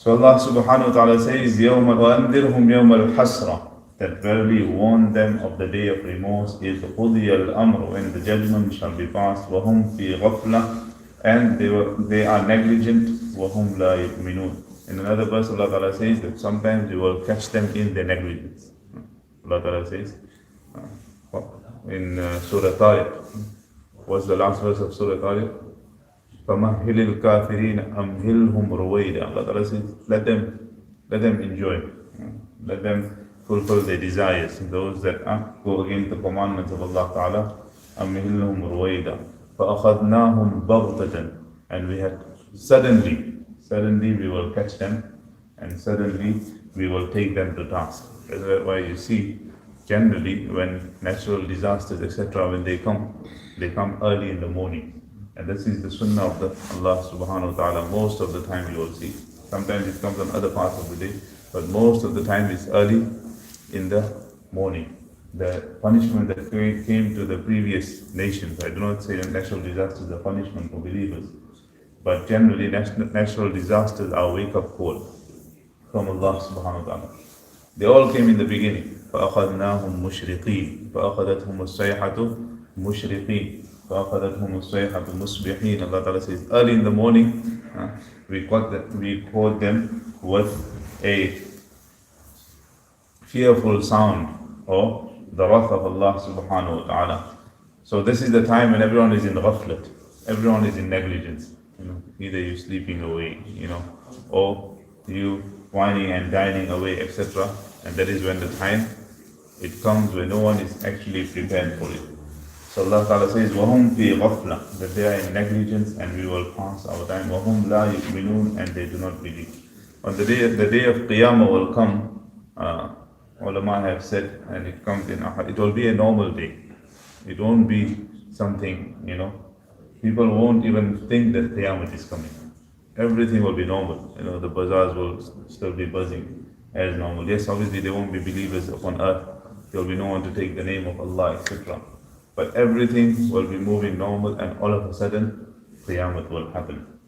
So Allah subhanahu wa ta'ala says, يَوْمَ وَأَنذِرْهُمْ يَوْمَ الْحَسْرَةِ, that verily warn them of the day of remorse, is قُضِيَ الْأَمْرُ, when the judgment shall be passed, وَهُمْ فِي غَفْلَةٍ, and they are negligent, وَهُمْ لَا يُؤْمِنُونَ. In another verse Allah ta'ala says that sometimes you will catch them in their negligence. Allah ta'ala says in Surah Tariq, what's the last verse of Surah Tariq? فَمَهِّلِ الْكَافِرِينَ أَمْهِلْهُمْ رُوَيْدًا. Allah Ta'ala says, let them enjoy, let them fulfill their desires. Those that go against the commandments of Allah Ta'ala, أَمْهِلْهُمْ رُوَيْدًا فَأَخَذْنَاهُمْ بَغْتَةً. And we had suddenly we will catch them, and suddenly we will take them to task. That's why you see generally when natural disasters etc., when they come early in the morning. And this is the sunnah of the Allah subhanahu wa ta'ala. Most of the time you will see. Sometimes it comes on other parts of the day, but most of the time it's early in the morning. The punishment that came to the previous nations, I do not say that natural disasters are punishment for believers, but generally natural disasters are a wake-up call from Allah subhanahu wa ta'ala. They all came in the beginning. فَأَخَذْنَاهُمْ مُشْرِقِينَ فَأَخَذَتْهُمُ الصَّيْحَةُ مُشْرِقِينَ فَأَخَذَتْهُمُ الصَّيْحَةُ مُصْبِحِينَ. Allah Ta'ala says, early in the morning, we caught them with a fearful sound, or the wrath of Allah subhanahu wa ta'ala. So this is the time when everyone is in ghaflat, everyone is in negligence. Either you sleeping away, or you whining and dining away, etc. And that is when the time it comes when no one is actually prepared for it. So Allah Ta'ala says, وَهُمْ فِي غَفْلَةٍ, that they are in negligence and we will pass our time. وَهُمْ لَا يُؤْمِنُونَ, and they do not believe. On the day of Qiyamah will come, ulama have said, and it comes in ahad, it will be a normal day. It won't be something, people won't even think that Qiyamah is coming. Everything will be normal. The bazaars will still be buzzing as normal. Yes, obviously there won't be believers upon earth. There will be no one to take the name of Allah, etc. But everything will be moving normal, and all of a sudden, Qiyamah will happen.